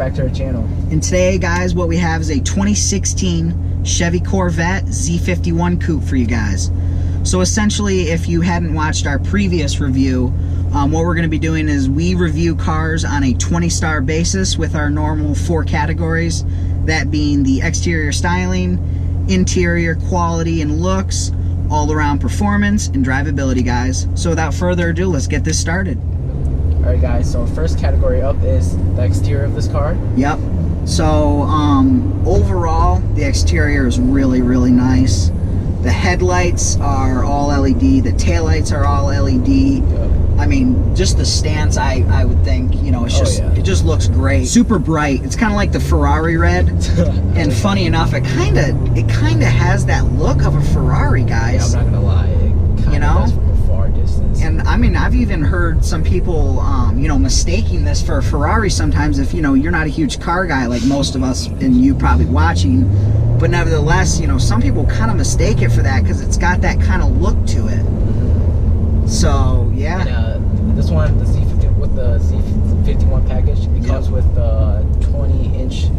back to our channel. And today, guys, what we have is a 2016 Chevy Corvette Z51 Coupe for you guys. So essentially, if you hadn't watched our previous review, what we're going to be doing is we review cars on a 20-star basis with our normal 4 categories, that being the exterior styling, interior quality and looks, all-around performance, and drivability, guys. So without further ado, let's get this started. Alright guys, so first category up is the exterior of this car. Yep. So overall, the exterior is really, really nice. The headlights are all LED, the taillights are all LED. Yep. I mean, just the stance, I would think, you know, it's just, it just looks great. Super bright. It's kind of like the Ferrari red. And funny enough, it kind of has that look of a Ferrari, guys. Yeah, I'm not gonna lie. It kind of does from a far distance. And I mean, I've even heard some people, you know, mistaking this for a Ferrari sometimes if, you know, you're not a huge car guy like most of us and you probably watching. But nevertheless, you know, some people kind of mistake it for that because it's got that kind of look to it. So, yeah. And, this one, the Z50, with the Z51 package, it comes with 20-inch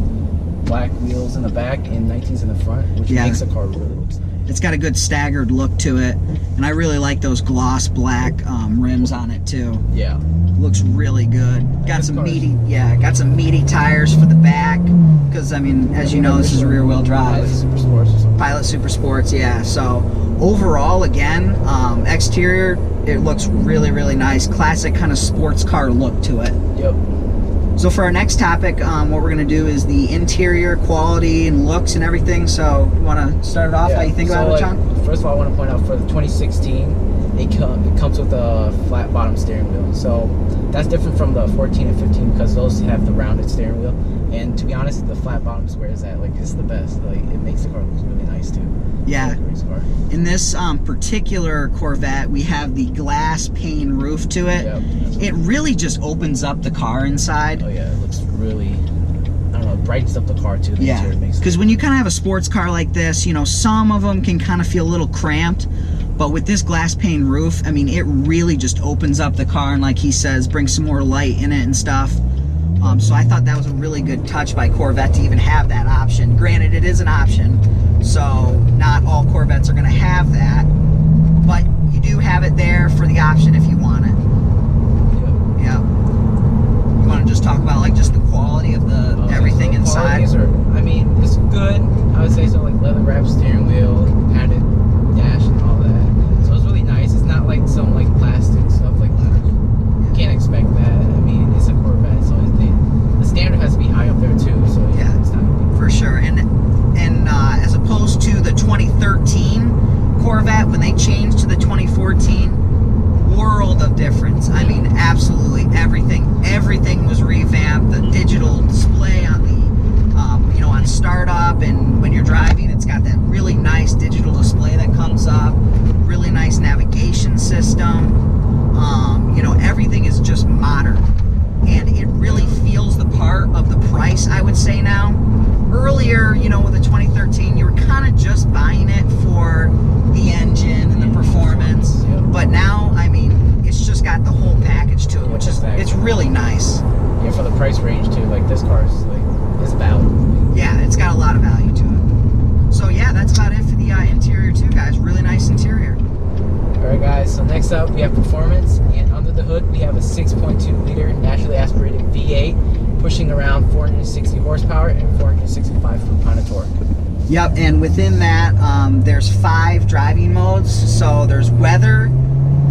black wheels in the back and 19s in the front, which makes the car really looks nice. It's got a good staggered look to it, and I really like those gloss black rims on it too. Yeah, looks really good. Got some meaty, got some meaty tires for the back, because I mean, as you know, this is rear-wheel drive. Pilot Super Sports or something. Pilot Super Sports, yeah. So overall, again, exterior, it looks really, really nice. Classic kind of sports car look to it. Yep. So for our next topic, what we're going to do is the interior quality and looks and everything. So you want to start it off? How you think about it, John? First of all, I want to point out for the 2016, it comes with a flat bottom steering wheel. So that's different from the 14 and 15 because those have the rounded steering wheel. And to be honest, the flat bottom is where it's at. Like, it's the best. Like, it makes the car look really nice too. Yeah. In this particular Corvette, we have the glass pane roof to it. Yep, it really just opens up the car inside. Oh yeah, it looks really, I don't know, it brightens up the car too. Yeah, because when you kind of have a sports car like this, you know, some of them can kind of feel a little cramped. But with this glass pane roof, I mean, it really just opens up the car and, like he says, brings some more light in it and stuff. So I thought that was a really good touch by Corvette to even have that option. Granted, it is an option, so not all Corvettes are going to have that, but you do have it there for the option if you want it. Yeah. You want to just talk about like just the quality of the everything inside? I mean, it's good. I would say so. Like leather wrapped steering wheel, padded dash, and all that. So it's really nice. It's not like some like plastic stuff like that. You can't expect that. I mean, it's a Corvette, so the standard has to be high up there too. So yeah, it's not for sure. And as opposed to the 2013 Corvette, when they changed to the 2014, world of difference. I mean, absolutely everything was revamped. The digital display on the you know, on startup and when you're driving, it's got that really nice digital display that comes up. Really nice navigation system. You know, everything is just modern, and it really feels the part of the price, I would say now. Earlier, you know, with the 2013, you were kind of just buying it for the engine and the performance. But now, I mean, it's just got the whole package to it, which is, it's really nice. Yeah, for the price range too, like this car is like, it's value. Yeah, it's got a lot of value to it. So yeah, that's about it for the interior too, guys. Really nice interior. Alright guys, so next up we have performance, and under the hood we have a 6.2 liter naturally aspirated V8 pushing around 460 horsepower and 465 foot-pound of torque. Yep, and within that there's 5 driving modes. So there's weather,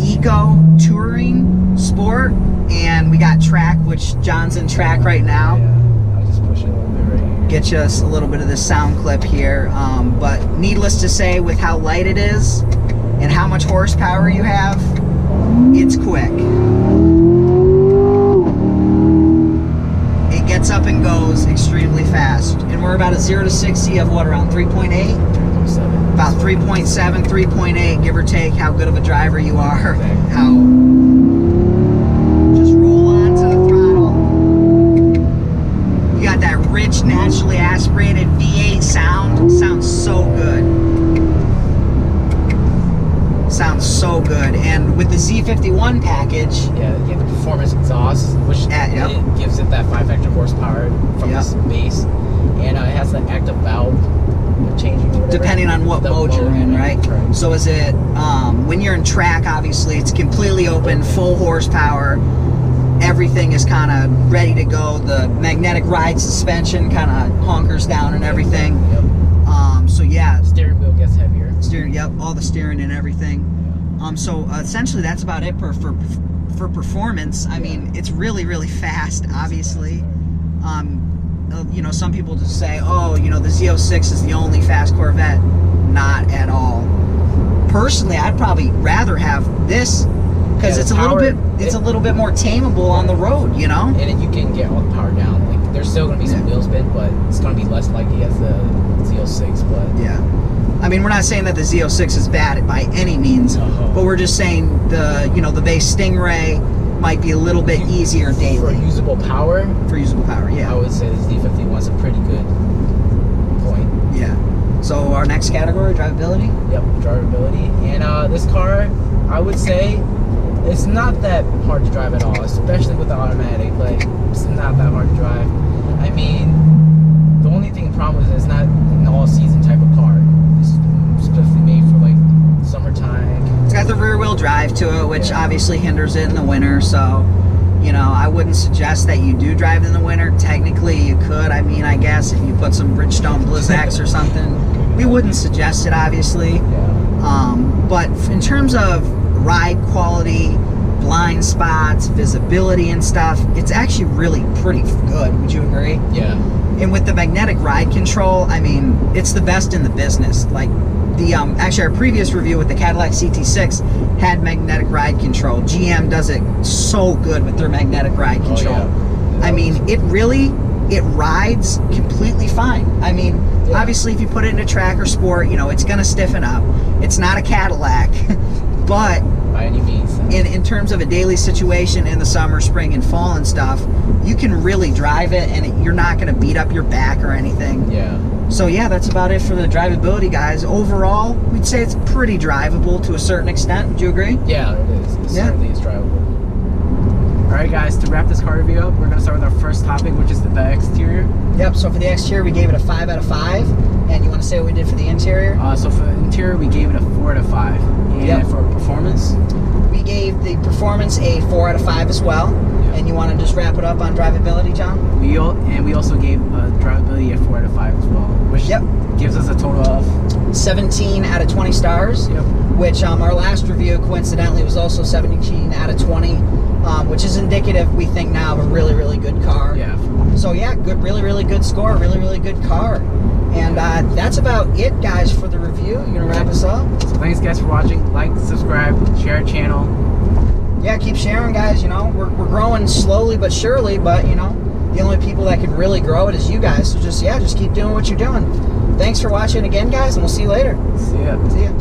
eco, touring, sport, and we got track, which John's in track right now. Yeah, I'll just push it a little bit right here. Get you a little bit of this sound clip here, but needless to say, with how light it is and how much horsepower you have, it's quick. It gets up and goes extremely fast. And we're about a 0 to 60 of what, around 3.8? 3.7. About 3.7, 3.8, give or take, how good of a driver you are. Exactly. How... Just roll on to the throttle. You got that rich, naturally aspirated V8 sound. Sounds so good. Sounds so good. And with the Z51 Z51 package. Yeah, you get the performance exhaust, which it gives it that 5 extra horsepower from this base, and it has the active valve changing. Depending on what mode you're in, right? Correct. So is it when you're in track? Obviously, it's completely open, full horsepower. Everything is kind of ready to go. The magnetic ride suspension kind of hunkers down and everything. Yep. So yeah, steering wheel gets heavier. All the steering and everything. So essentially, that's about it for performance. I mean, it's really, really fast. Obviously, you know, some people just say, oh, you know, the Z06 is the only fast Corvette. Not at all. Personally, I'd probably rather have this because it's a little bit more tameable on the road, you know. And you can get all the power down. Like, there's still going to be some wheel spin, but it's going to be less likely as the Z06. But yeah, I mean, we're not saying that the Z06 is bad by any means, but we're just saying the base Stingray might be a little bit easier daily. For usable power, yeah. I would say the Z51 is a pretty good point. Yeah. So our next category, drivability? Yep, drivability. And this car, I would say, it's not that hard to drive at all, especially with the automatic. Like, it's not that hard to drive. I mean, the only problem is it's not an all-season type of car. It's specifically made for, like, summertime. It's got the rear-wheel drive to it, which obviously hinders it in the winter, so, you know, I wouldn't suggest that you do drive in the winter. Technically, you could. I mean, I guess if you put some Bridgestone Blizzaks or something, we wouldn't suggest it, obviously. Yeah. But in terms of ride quality, blind spots, visibility and stuff, it's actually really pretty good. Would you agree? Yeah. And with the magnetic ride control, I mean, it's the best in the business. Like, the actually our previous review with the Cadillac CT6 had magnetic ride control. GM does it so good with their magnetic ride control. Yeah. I mean, it rides completely fine. I mean, obviously if you put it into track or sport, you know, it's gonna stiffen up. It's not a Cadillac, but by any means. In terms of a daily situation in the summer, spring, and fall and stuff, you can really drive it, and you're not going to beat up your back or anything. Yeah. So yeah, that's about it for the drivability, guys. Overall, we'd say it's pretty drivable to a certain extent. Would you agree? Yeah, it is. It certainly is drivable. Alright guys, to wrap this car review up, we're going to start with our first topic, which is the exterior. Yep, so for the exterior, we gave it a 5 out of 5. And you want to say what we did for the interior? So for the interior, we gave it a 4 out of 5. And for performance? We gave the performance a 4 out of 5 as well. Yep. And you want to just wrap it up on drivability, John? We also gave drivability a 4 out of 5 as well, which gives us a total of 17 out of 20 stars. Yep. Which our last review, coincidentally, was also 17 out of 20, which is indicative, we think, now of a really, really good car. Yeah. So yeah, good, really, really good score, really, really good car. And that's about it, guys, for the review. You gonna wrap us up? So thanks, guys, for watching. Like, subscribe, share our channel. Yeah, keep sharing, guys. You know, we're growing slowly but surely, but you know, the only people that can really grow it is you guys. So just keep doing what you're doing. Thanks for watching again, guys, and we'll see you later. See ya. See ya.